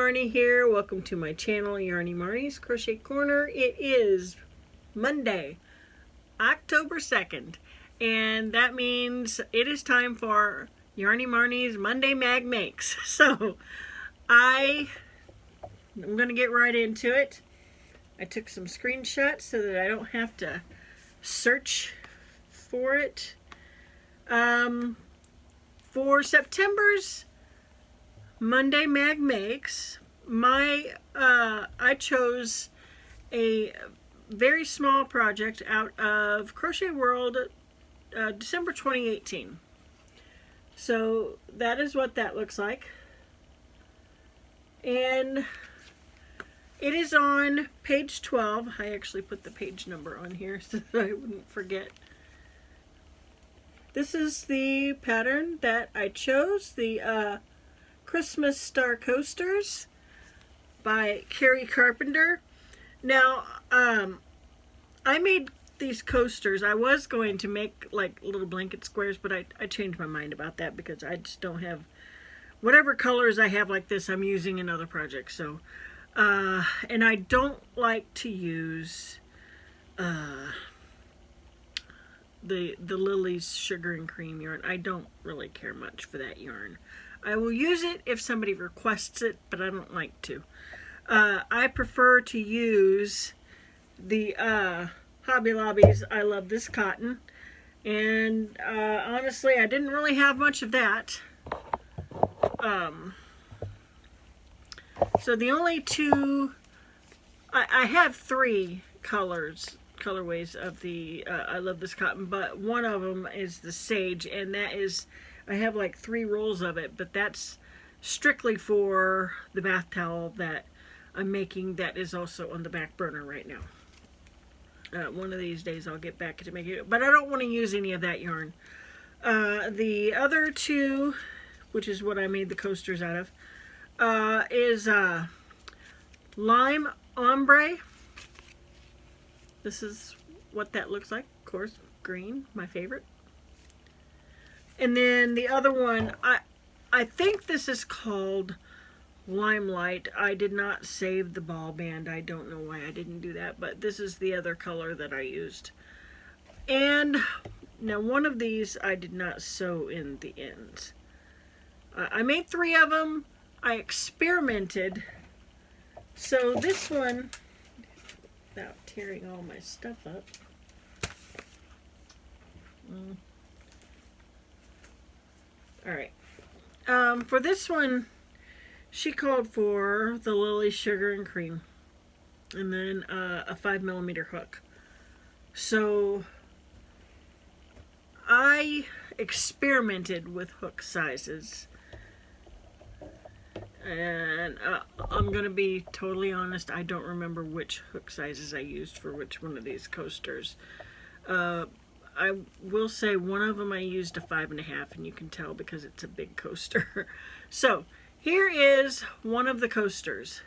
Marny here. Welcome to my channel, Marny's Crochet Corner. It is Monday, October 2nd, and that means it is time for Marny's Monday Mag Makes. So I'm going to get right into it. I took some screenshots so that I don't have to search for it. For September's Monday Mag Makes, I chose a very small project out of Crochet World, December 2018. So that is what that looks like. And it is on page 12. I actually put the page number on here so that I wouldn't forget. This is the pattern that I chose, the Christmas Star Coasters by Carrie Carpenter. Now, I made these coasters. I was going to make like little blanket squares, but I changed my mind about that because I just don't have, whatever colors I have like this, I'm using in other projects. So, and I don't like to use the Lily's Sugar and Cream yarn. I don't really care much for that yarn. I will use it if somebody requests it, but I don't like to. I prefer to use the Hobby Lobby's I Love This Cotton. And honestly, I didn't really have much of that. So the only two, I have three colorways of the I Love This Cotton, but one of them is the Sage, and that is, I have like 3 rolls of it, but that's strictly for the bath towel that I'm making that is also on the back burner right now. One of these days I'll get back to making it, but I don't want to use any of that yarn. The other two, which is what I made the coasters out of, is Lime Ombre. This is what that looks like. Of course, green, my favorite. And then the other one, I think this is called Limelight. I did not save the ball band. I don't know why I didn't do that, but this is the other color that I used. And now one of these I did not sew in the ends. I made 3 of them. I experimented. So this one, without tearing all my stuff up. Alright, for this one, she called for the Lily Sugar and Cream, and then a 5mm hook. So I experimented with hook sizes, and I'm going to be totally honest, I don't remember which hook sizes I used for which one of these coasters. I will say one of them I used a 5.5, and you can tell because it's a big coaster. So here is one of the coasters,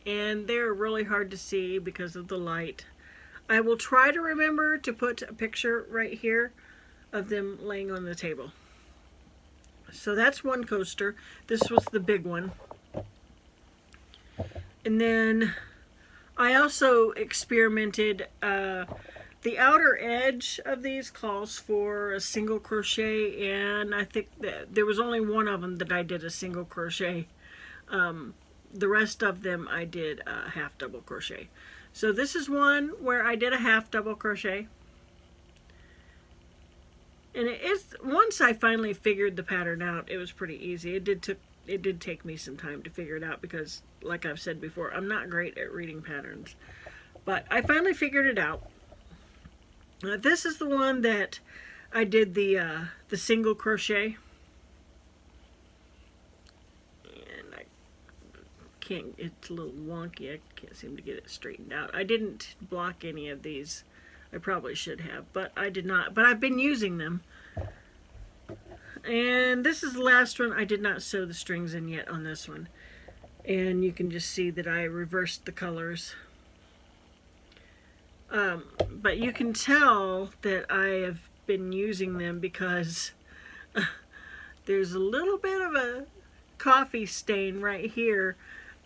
and they're really hard to see because of the light. I will try to remember to put a picture right here of them laying on the table. So that's one coaster. This was the big one. And then I also experimented, the outer edge of these calls for a single crochet, and I think that there was only one of them that I did a single crochet. The rest of them I did a half double crochet. So this is one where I did a half double crochet. And it is, once I finally figured the pattern out, it was pretty easy. It did take me some time to figure it out because, like I've said before, I'm not great at reading patterns. But I finally figured it out. This is the one that I did the single crochet. And I can't, it's a little wonky. I can't seem to get it straightened out. I didn't block any of these. I probably should have, but I did not. But I've been using them. And this is the last one. I did not sew the strings in yet on this one. And you can just see that I reversed the colors. But you can tell that I have been using them because there's a little bit of a coffee stain right here.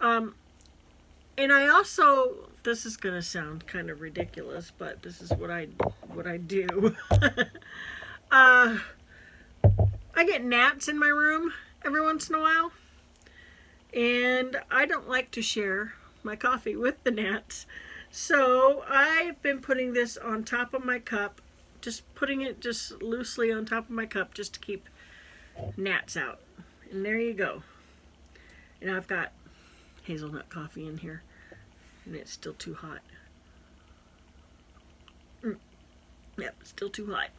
And I also, this is going to sound kind of ridiculous, but this is what I do. I get gnats in my room every once in a while, and I don't like to share my coffee with the gnats. So I've been putting this on top of my cup, just putting it just loosely on top of my cup just to keep gnats out. And there you go. And I've got hazelnut coffee in here, and it's still too hot. Yep, still too hot.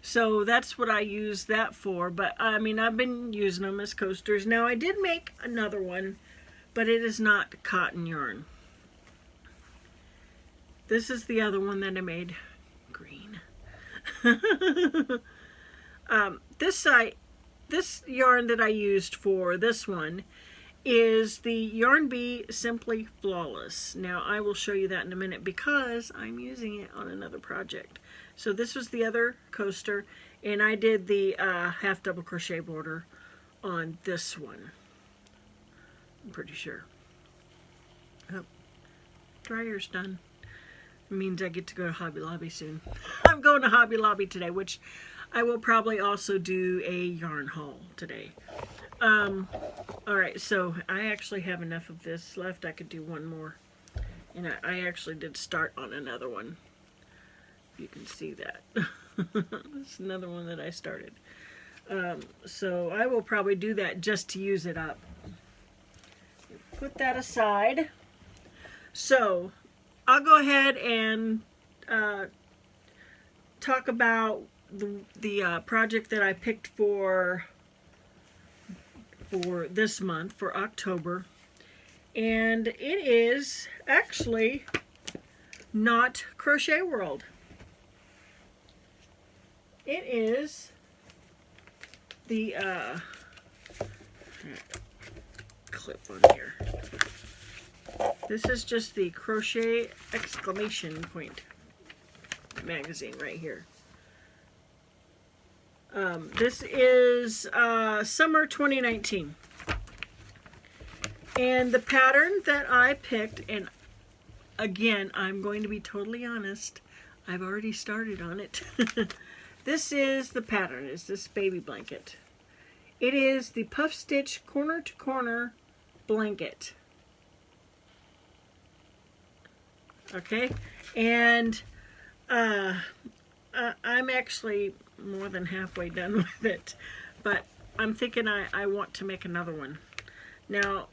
So that's what I use that for, but I mean, I've been using them as coasters. Now I did make another one, but it is not cotton yarn. This is the other one that I made green. This yarn that I used for this one is the Yarn Bee Simply Flawless. Now I will show you that in a minute because I'm using it on another project. So this was the other coaster, and I did the half double crochet border on this one. I'm pretty sure. Oh, dryer's done. It means I get to go to Hobby Lobby soon. I'm going to Hobby Lobby today, which I will probably also do a yarn haul today. Alright, so I actually have enough of this left. I could do one more. And I actually did start on another one. You can see that. This is another one that I started. So I will probably do that just to use it up. Put that aside. So I'll go ahead and talk about the project that I picked for this month, for October. And it is actually not Crochet World. It is the clip on here. This is just the Crochet exclamation point magazine right here. This is summer 2019. And the pattern that I picked, and again, I'm going to be totally honest, I've already started on it. This is the pattern, is this baby blanket. It is the puff stitch corner to corner blanket. Okay, and I'm actually more than halfway done with it, but I'm thinking I want to make another one. Now,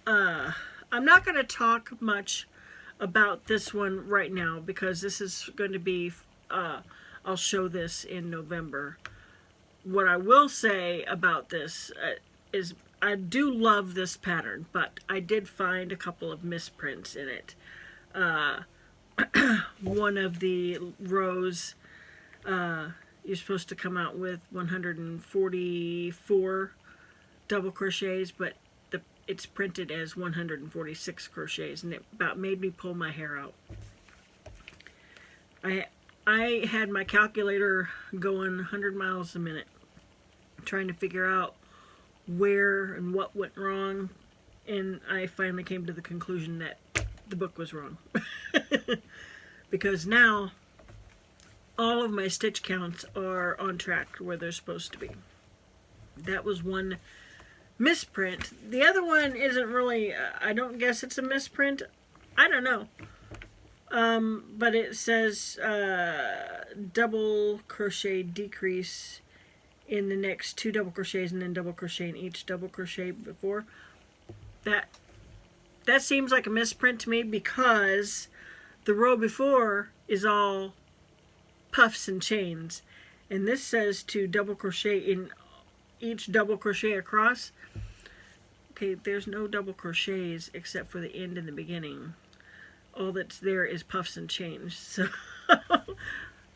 I'm not going to talk much about this one right now because this is going to be, I'll show this in November. What I will say about this is I do love this pattern, but I did find a couple of misprints in it. One of the rows, you're supposed to come out with 144 double crochets, but it's printed as 146 crochets, and it about made me pull my hair out. I had my calculator going 100 miles a minute trying to figure out where and what went wrong, and I finally came to the conclusion that the book was wrong. Because now all of my stitch counts are on track where they're supposed to be. That was one misprint. The other one isn't really, I don't guess it's a misprint. I don't know. But it says double crochet decrease in the next 2 double crochets and then double crochet in each double crochet before. That seems like a misprint to me because the row before is all puffs and chains, and this says to double crochet in each double crochet across. Okay, there's no double crochets except for the end and the beginning. All that's there is puffs and chains. So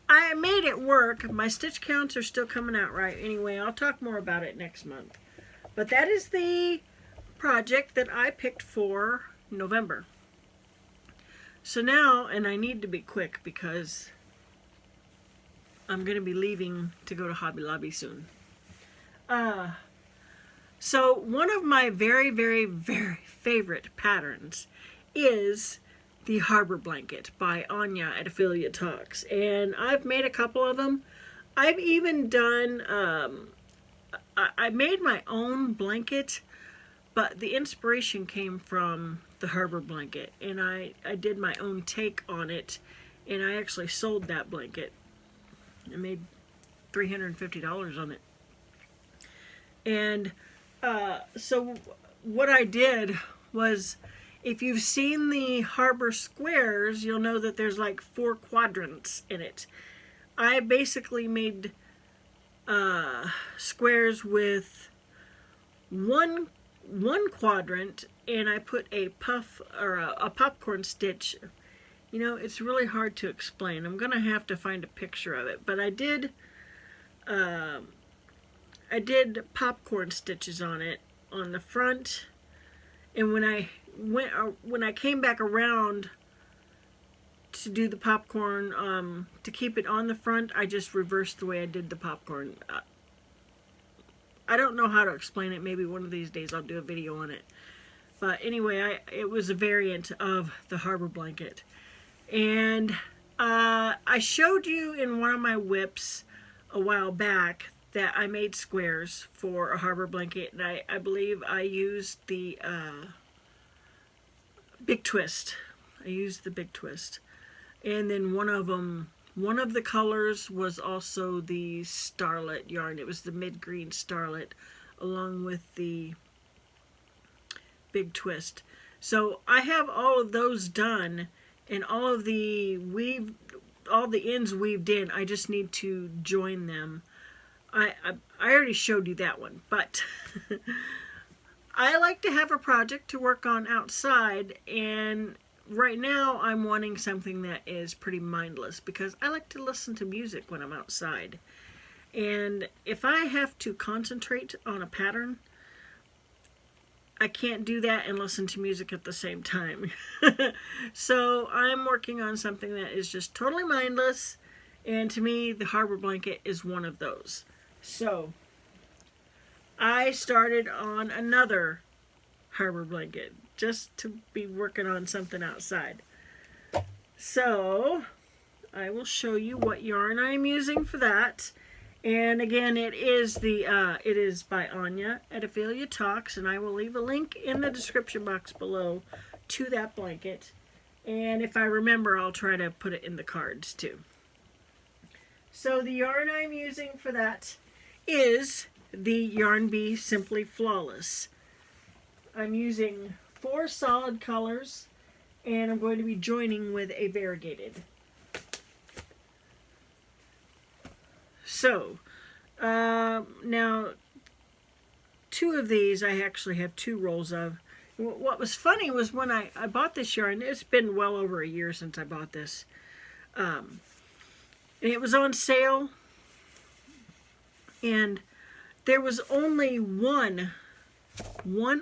I made it work. My stitch counts are still coming out right. Anyway, I'll talk more about it next month. But that is the project that I picked for November. So now, and I need to be quick because I'm going to be leaving to go to Hobby Lobby soon. So one of my very, very, very favorite patterns is the Harbor Blanket by Anja at Affiliate Talks. And I've made a couple of them. I've even done, I made my own blanket, but the inspiration came from the Harbor Blanket. And I did my own take on it, and I actually sold that blanket. I made $350 on it. And so what I did was, if you've seen the Harbor Squares, you'll know that there's like 4 quadrants in it. I basically made squares with one quadrant, and I put a puff or a popcorn stitch. You know, it's really hard to explain. I'm gonna have to find a picture of it, but I did popcorn stitches on it on the front, and when I came back around to do the popcorn, to keep it on the front, I just reversed the way I did the popcorn. I don't know how to explain it. Maybe one of these days I'll do a video on it. But anyway, it was a variant of the Harbor Blanket. And I showed you in one of my WIPs a while back that I made squares for a Harbor Blanket, and I believe I used the Big Twist. I used the Big Twist. And then one of the colors was also the Starlet yarn. It was the mid-green Starlet along with the Big Twist. So I have all of those done, and all the ends weaved in. I just need to join them. I already showed you that one, but I like to have a project to work on outside, and right now I'm wanting something that is pretty mindless because I like to listen to music when I'm outside. And if I have to concentrate on a pattern, I can't do that and listen to music at the same time. So I'm working on something that is just totally mindless, and to me the Harbor Blanket is one of those. So I started on another Harbor Blanket just to be working on something outside. So I will show you what yarn I'm using for that. And again, it is by Anja at Affiliate Talks, and I will leave a link in the description box below to that blanket. And if I remember, I'll try to put it in the cards too. So the yarn I'm using for that is the Yarn Bee Simply Flawless. I'm using 4 solid colors, and I'm going to be joining with a variegated. So, now 2 of these I actually have 2 rolls of. What was funny was when I bought this yarn, it's been well over a year since I bought this, and it was on sale, and there was only one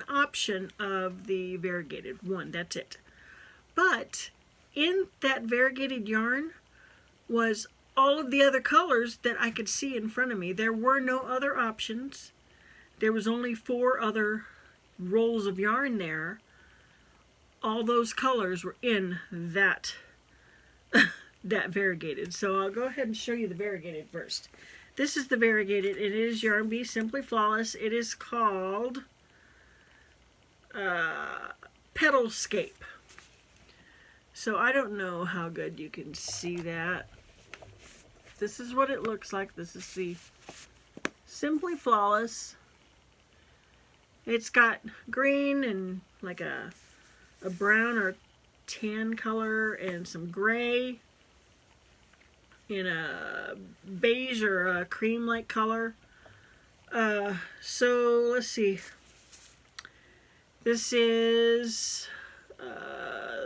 option of the variegated. One, that's it. But in that variegated yarn was all of the other colors that I could see in front of me. There were no other options. There was only 4 other rolls of yarn there. All those colors were in that that variegated. So I'll go ahead and show you the variegated first. This is the variegated. It is Yarn Bee Simply Flawless. It is called Petalscape. So I don't know how good you can see that. This is what it looks like. This is the Simply Flawless. It's got green and like a brown or tan color and some gray in a beige or a cream-like color. So let's see. This is,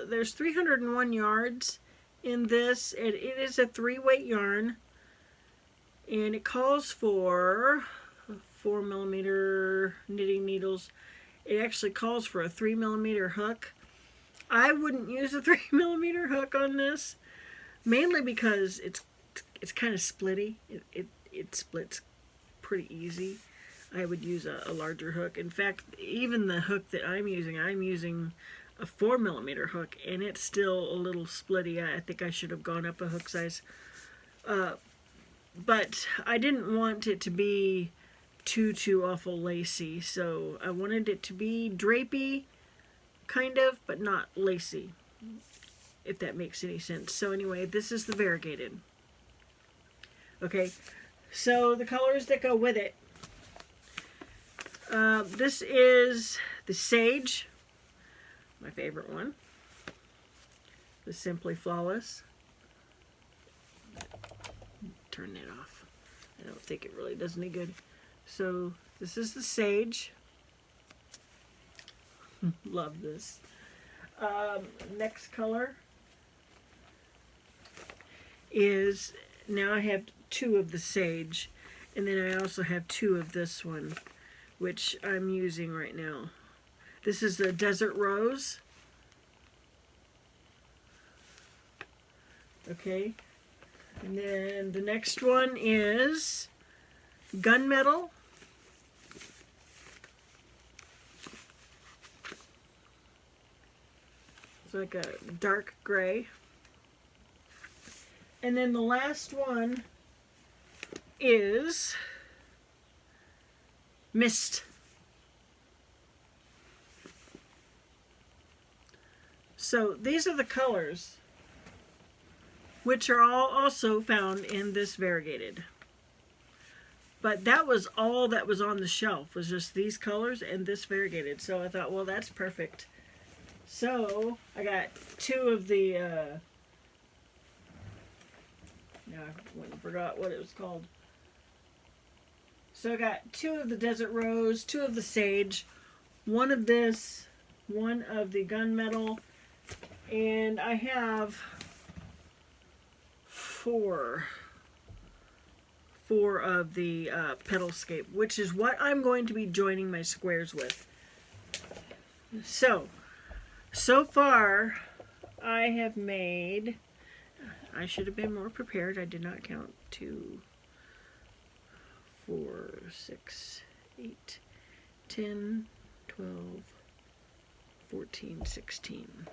there's 301 yards in this. It is a 3-weight yarn, and it calls for 4mm knitting needles. It actually calls for a 3mm hook. I wouldn't use a 3mm hook on this, mainly because it's kind of splitty. It splits pretty easy. I would use a larger hook. In fact, even the hook that I'm using a 4mm hook, and it's still a little splitty. I think I should have gone up a hook size. But I didn't want it to be too awful lacy, so I wanted it to be drapey, kind of, but not lacy, if that makes any sense. So anyway, this is the variegated. Okay, so the colors that go with it. This is the Sage, my favorite one. The Simply Flawless. Turn that off. I don't think it really does any good. So this is the Sage. Love this. Next color is, now I have 2 of the Sage, and then I also have 2 of this one, which I'm using right now. This is the Desert Rose. Okay. And then the next one is Gunmetal. It's like a dark gray. And then the last one is Mist. So these are the colors, which are all also found in this variegated. But that was all that was on the shelf, was just these colors and this variegated. So I thought, well, that's perfect. So I got 2 of the, now I went and forgot what it was called. So I got 2 of the Desert Rose, 2 of the Sage, 1 of this, 1 of the Gunmetal, and I have 4 of the Petalscape, which is what I'm going to be joining my squares with. So far I have made, I should have been more prepared. I did not count 2, 4, 6, 8, 10, 12, 14, 16.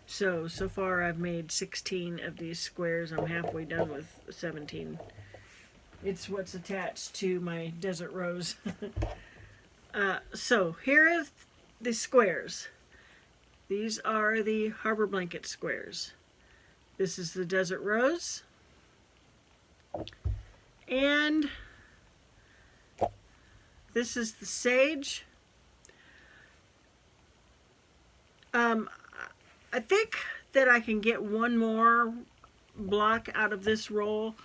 So far I've made 16 of these squares. I'm halfway done with 17. It's what's attached to my Desert Rose. So here are the squares. These are the Harbor Blanket squares. This is the Desert Rose. And this is the Sage. I think that I can get 1 more block out of this roll.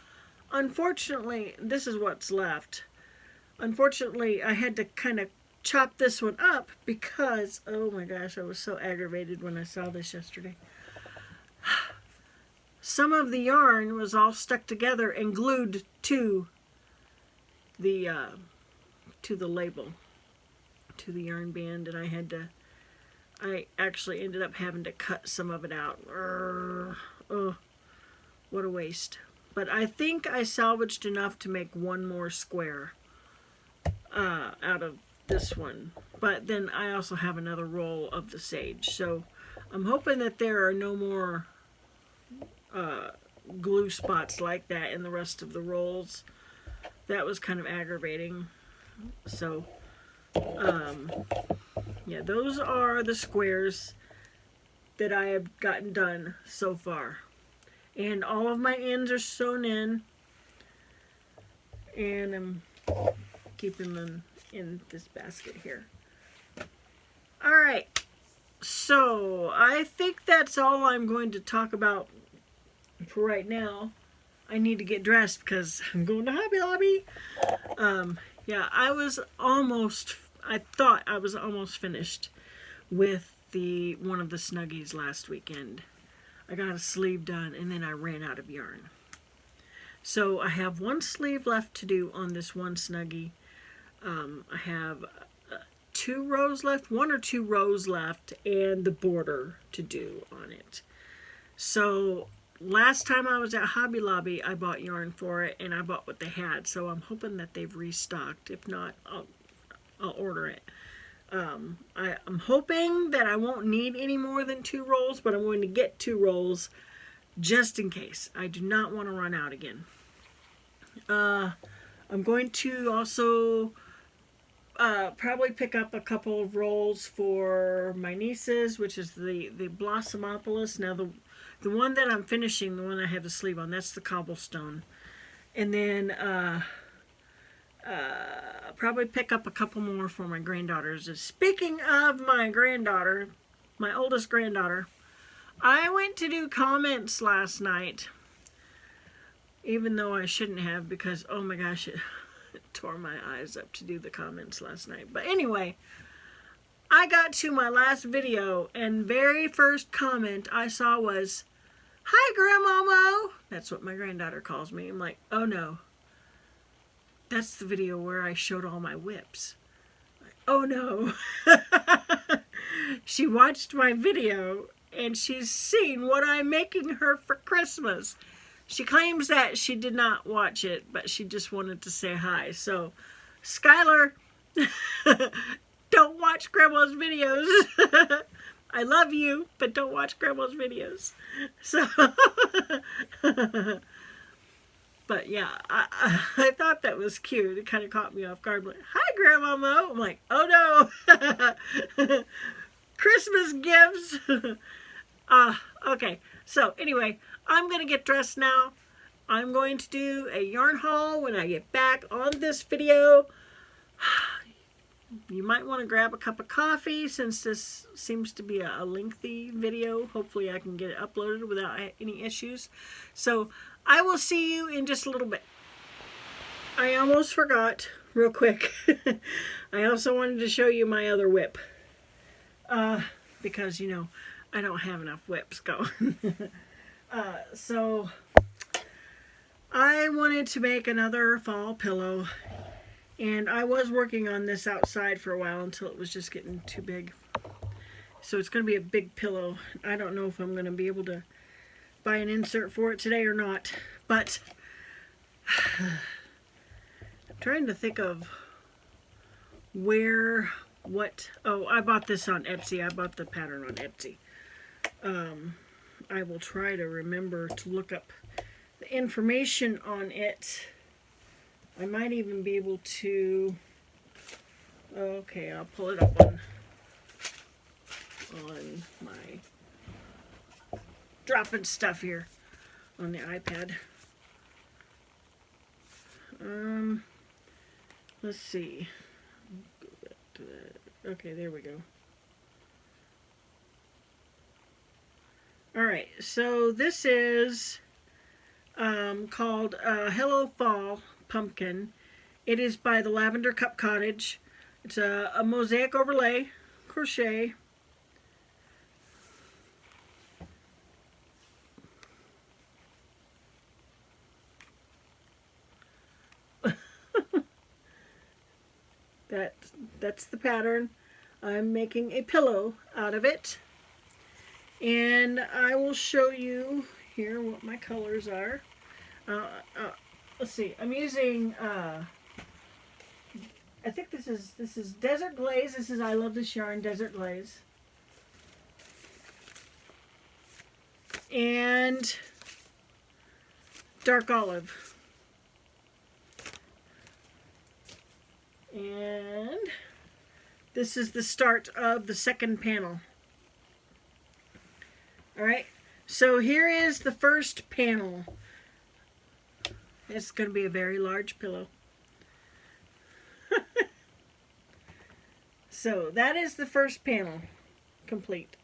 Unfortunately, this is what's left. Unfortunately, I had to kind of chop this one up because, oh my gosh, I was so aggravated when I saw this yesterday. Some of the yarn was all stuck together and glued to the label, to the yarn band, and I actually ended up having to cut some of it out. Oh, what a waste. But I think I salvaged enough to make 1 more square out of this one. But then I also have another roll of the Sage. So I'm hoping that there are no more glue spots like that in the rest of the rolls. That was kind of aggravating. So, yeah, those are the squares that I have gotten done so far. And all of my ends are sewn in. And I'm keeping them in this basket here. Alright, so I think that's all I'm going to talk about for right now. I need to get dressed because I'm going to Hobby Lobby. Yeah, I thought I was almost finished with one of the Snuggies last weekend. I got a sleeve done and then I ran out of yarn. So I have 1 sleeve left to do on this one Snuggie. I have 2 rows left, 1 or 2 rows left, and the border to do on it. So last time I was at Hobby Lobby, I bought yarn for it and I bought what they had. So I'm hoping that they've restocked. If not, I'll order it. I'm hoping that I won't need any more than 2 rolls, but I'm going to get 2 rolls just in case. I do not want to run out again. I'm going to also probably pick up a couple of rolls for my nieces, which is the Blossomopolis. Now the one that I'm finishing, the one I have the sleeve on, that's the cobblestone. And then probably pick up a couple more for my granddaughters. Speaking of my granddaughter, my oldest granddaughter, I went to do comments last night, even though I shouldn't have, because oh my gosh, it tore my eyes up to do the comments last night. But anyway, I got to my last video, and very first comment I saw was, "Hi, Grandmama." That's what my granddaughter calls me. I'm like, oh no. That's the video where I showed all my WIPs. Oh no. She watched my video and she's seen what I'm making her for Christmas. She claims that she did not watch it, but she just wanted to say hi. So, Skylar, don't watch Grandma's videos. I love you, but don't watch Grandma's videos. So, but yeah, I thought that was cute. It kind of caught me off guard. I'm like, "Hi, Grandmama." I'm like, oh no. Christmas gifts. Okay. So anyway, I'm going to get dressed now. I'm going to do a yarn haul when I get back on this video. You might want to grab a cup of coffee since this seems to be a lengthy video. Hopefully I can get it uploaded without any issues. So I will see you in just a little bit. I almost forgot, real quick. I also wanted to show you my other WIP. Because, you know, I don't have enough WIPs going. So I wanted to make another fall pillow. And I was working on this outside for a while until it was just getting too big. So it's going to be a big pillow. I don't know if I'm going to be able to buy an insert for it today or not. But I'm trying to think of what. Oh, I bought this on Etsy. I bought the pattern on Etsy. I will try to remember to look up the information on it. I might even be able to, okay, I'll pull it up on my dropping stuff here on the iPad. Let's see. Go back to that. Okay, there we go. Alright, so this is called Hello Fall Pumpkin. It is by the Lavender Cup Cottage. It's a mosaic overlay crochet. That's the pattern. I'm making a pillow out of it. And I will show you here what my colors are. Let's see. I'm using I think this is Desert Glaze. This is I Love This Yarn Desert Glaze. And Dark Olive. And this is the start of the second panel. Alright, so here is the first panel. It's going to be a very large pillow. So that is the first panel complete.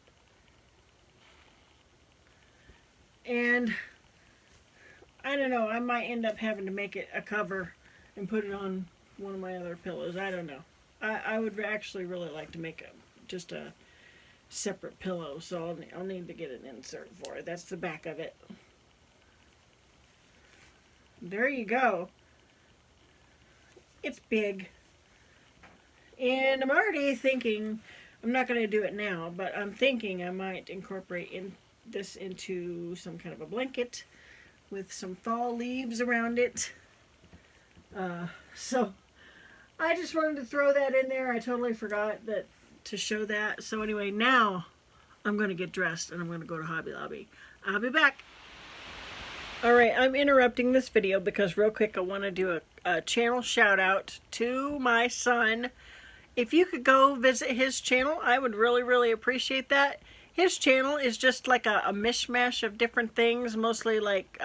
And I don't know, I might end up having to make it a cover and put it on one of my other pillows. I don't know. I would actually really like to make just a separate pillow, so I'll need to get an insert for it. That's the back of it. There you go. It's big. And I'm already thinking, I'm not going to do it now, but I'm thinking I might incorporate this into some kind of a blanket with some fall leaves around it. So I just wanted to throw that in there. I totally forgot that to show that. So anyway, now I'm going to get dressed and I'm going to go to Hobby Lobby. I'll be back. Alright, I'm interrupting this video because real quick I want to do a channel shout out to my son. If you could go visit his channel, I would really appreciate that. His channel is just like a mishmash of different things, mostly like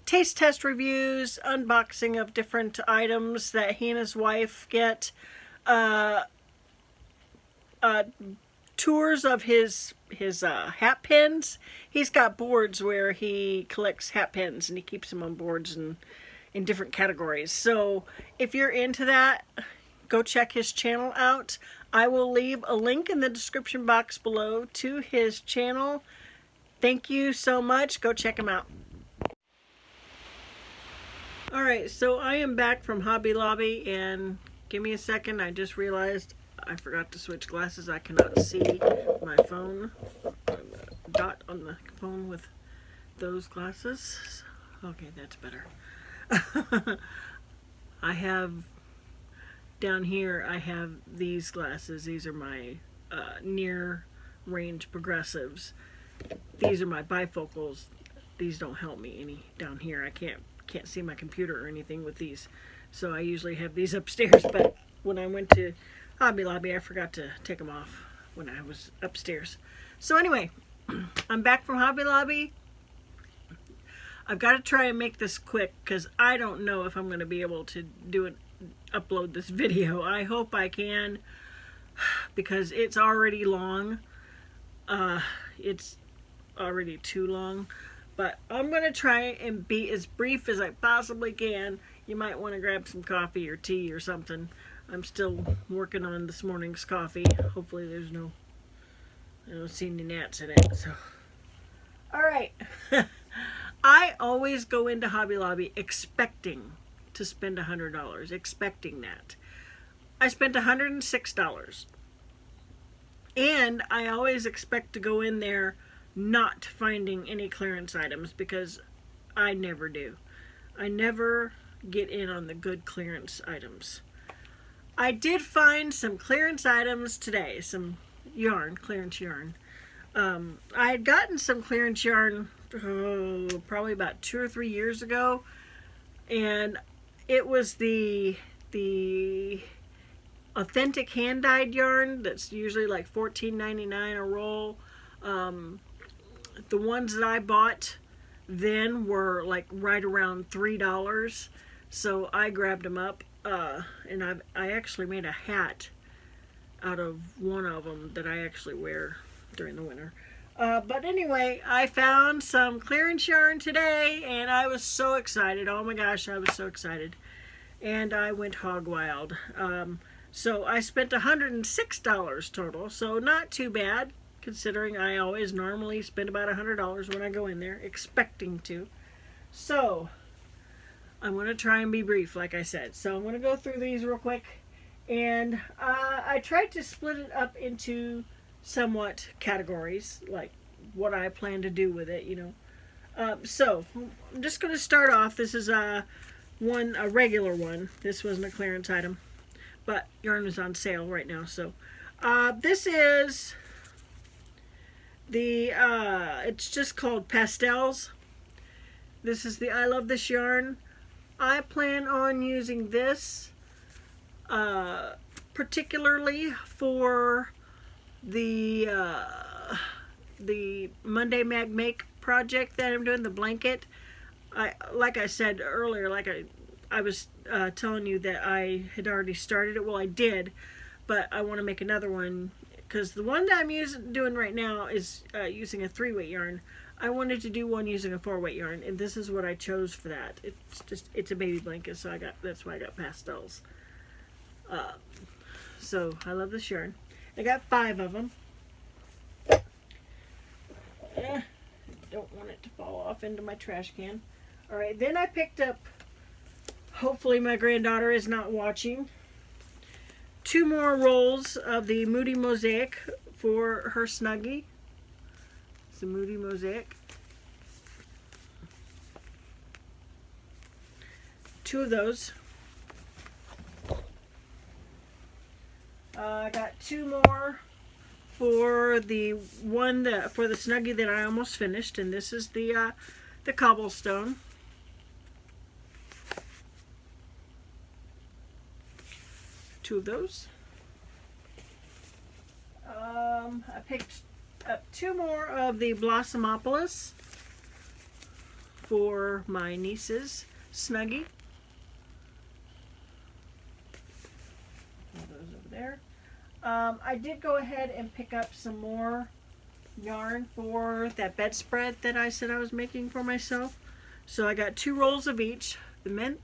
taste test reviews, unboxing of different items that he and his wife get, tours of his hat pins. He's got boards where he collects hat pins and he keeps them on boards and in different categories. So if you're into that, go check his channel out. I will leave a link in the description box below to his channel. Thank you so much. Go check him out. Alright, so I am back from Hobby Lobby, and give me a second. I just realized I forgot to switch glasses. I cannot see my phone, dot on the phone with those glasses. Okay, that's better. I have, down here, I have these glasses. These are my near range progressives. These are my bifocals. These don't help me any down here. I can't see my computer or anything with these. So I usually have these upstairs, but when I went to Hobby Lobby, I forgot to take them off when I was upstairs. So anyway, I'm back from Hobby Lobby. I've got to try and make this quick because I don't know if I'm going to be able to do it, upload this video. I hope I can because it's already long. It's already too long, but I'm going to try and be as brief as I possibly can. You might want to grab some coffee or tea or something. I'm still working on this morning's coffee. Hopefully there's no, I don't see any gnats in it. So, all right. I always go into Hobby Lobby expecting to spend $100, expecting that. I spent $106. And I always expect to go in there not finding any clearance items because I never do. I never get in on the good clearance items. I did find some clearance items today, some yarn, clearance yarn. I had gotten some clearance yarn probably about 2 or 3 years ago, and it was the authentic hand-dyed yarn that's usually like $14.99 a roll. The ones that I bought then were like right around $3, so I grabbed them up. And I actually made a hat out of one of them that I actually wear during the winter. But anyway, I found some clearance yarn today and I was so excited. Oh my gosh, I was so excited. And I went hog wild. So I spent $106 total, so not too bad considering I always normally spend about $100 when I go in there, expecting to. So I'm going to try and be brief, like I said. So I'm going to go through these real quick. And I tried to split it up into somewhat categories, like what I plan to do with it, you know. So I'm just going to start off. This is a regular one. This wasn't a clearance item, but yarn is on sale right now. So this is the, it's just called Pastels. This is the I Love This yarn. I plan on using this particularly for the Monday Mag Make project that I'm doing, the blanket. Like I said earlier, like I was telling you that I had already started it. Well, I did, but I want to make another one because the one that I'm doing right now is using a 3-weight yarn. I wanted to do one using a 4-weight yarn, and this is what I chose for that. It's a baby blanket, so that's why I got Pastels. So I love this yarn. I got 5 of them. Don't want it to fall off into my trash can. All right, then I picked up, hopefully my granddaughter is not watching, 2 more rolls of the Moody Mosaic for her Snuggie. It's the Moody Mosaic. 2 of those. I got 2 more for the one that for the Snuggie that I almost finished, and this is the cobblestone. Two of those. I picked up 2 more of the Blossomopolis for my niece's Snuggie. Those over there. I did go ahead and pick up some more yarn for that bedspread that I said I was making for myself. So I got 2 rolls of each. The mint,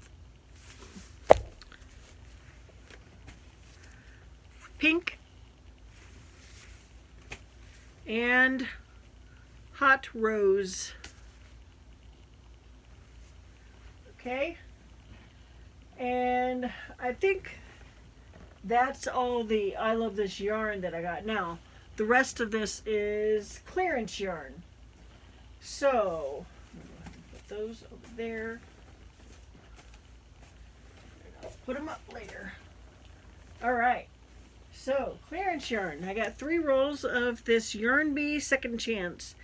pink, and hot rose. Okay, and I think that's all the I Love This yarn that I got. Now, the rest of this is clearance yarn. So, put those over there. I'll put them up later. All right. So, clearance yarn. I got 3 rolls of this Yarn Bee Second Chance.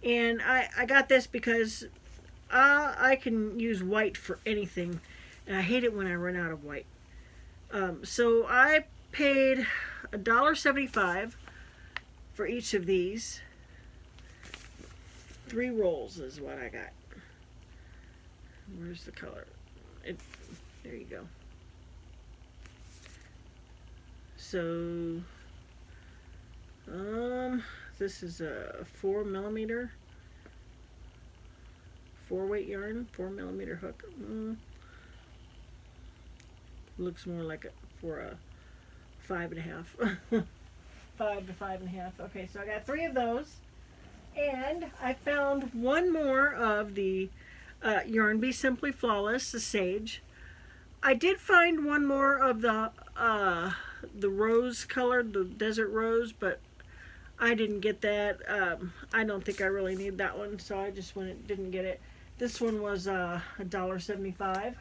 And I got this because I can use white for anything. And I hate it when I run out of white. So I paid $1.75 for each of these. 3 rolls is what I got. Where's the color? There you go. So, this is a 4mm, 4-weight yarn, 4mm hook. Looks more like for a 5.5, 5 to 5.5. Okay, so I got 3 of those, and I found 1 more of the Yarn Bee Simply Flawless, the Sage. I did find 1 more of the rose colored, the desert rose, but I didn't get that. I don't think I really need that one, so I just didn't get it. This one was $1.75.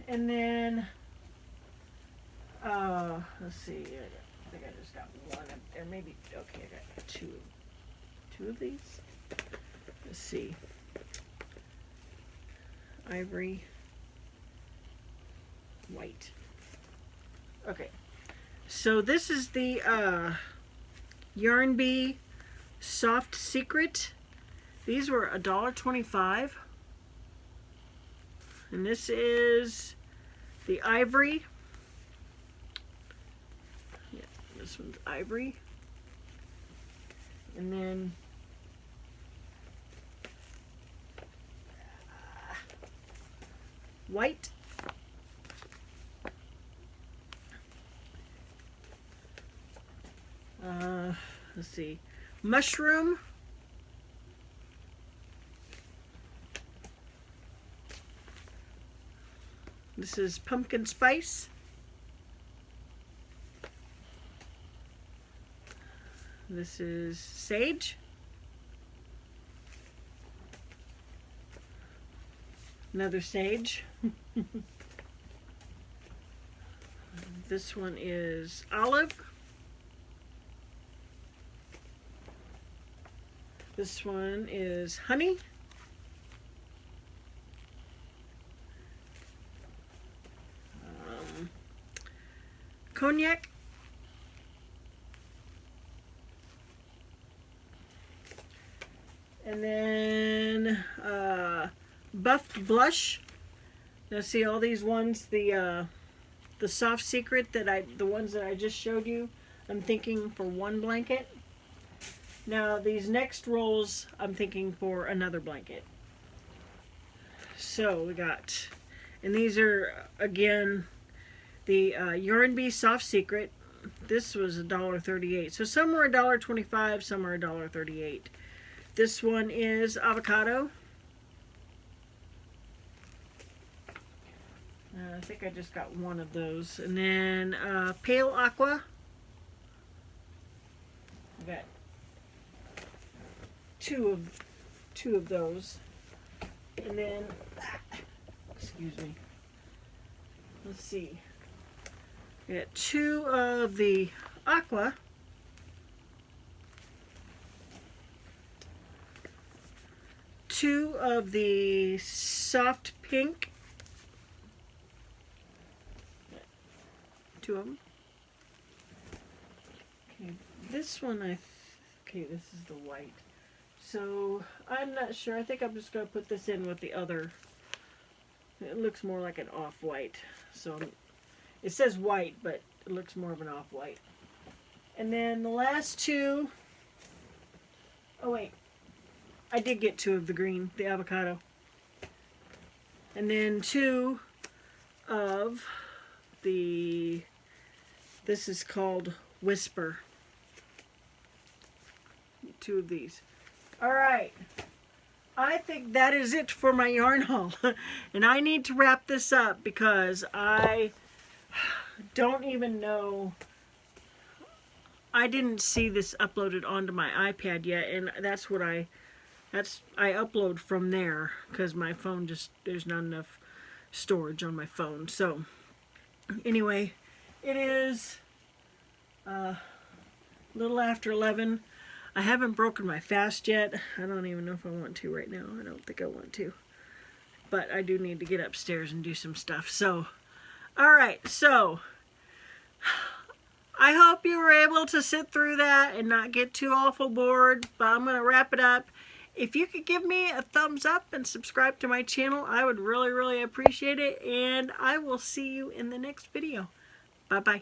And then, let's see, I think I just got 1 up there, maybe, okay, I got 2 of these. Let's see, ivory, white. Okay, so this is the Yarn Bee Soft Secret. These were $1.25. And this is the ivory. Yeah, this one's ivory. And then white. Let's see, mushroom. This is pumpkin spice. This is sage. Another sage. This one is olive. This one is honey. Cognac. And then buffed blush. Now see all these ones, the Soft Secret the ones that I just showed you, I'm thinking for 1 blanket. Now these next rolls I'm thinking for another blanket. So we got, and these are again the Yarn Bee Soft Secret. This was $1.38. So some were $1.25, some are $1.38. This one is avocado. I think I just got 1 of those. And then pale aqua. I got two of those. And then, excuse me. Let's see. Got 2 of the aqua. 2 of the soft pink. 2 of them. Okay, this one okay, this is the white. So I'm not sure. I think I'm just going to put this in with the other. It looks more like an off-white. So it says white, but it looks more of an off-white. And then the last 2. Oh wait, I did get 2 of the green, the avocado. And then 2 of the, this is called Whisper. 2 of these. Alright, I think that is it for my yarn haul. And I need to wrap this up because I don't even know. I didn't see this uploaded onto my iPad yet, and that's what I upload from there because my phone just, there's not enough storage on my phone. So anyway, it is a little after 11. I haven't broken my fast yet. I don't even know if I want to right now. I don't think I want to. But I do need to get upstairs and do some stuff. So, alright, so I hope you were able to sit through that and not get too awful bored. But I'm going to wrap it up. If you could give me a thumbs up and subscribe to my channel, I would really, really appreciate it. And I will see you in the next video. Bye-bye.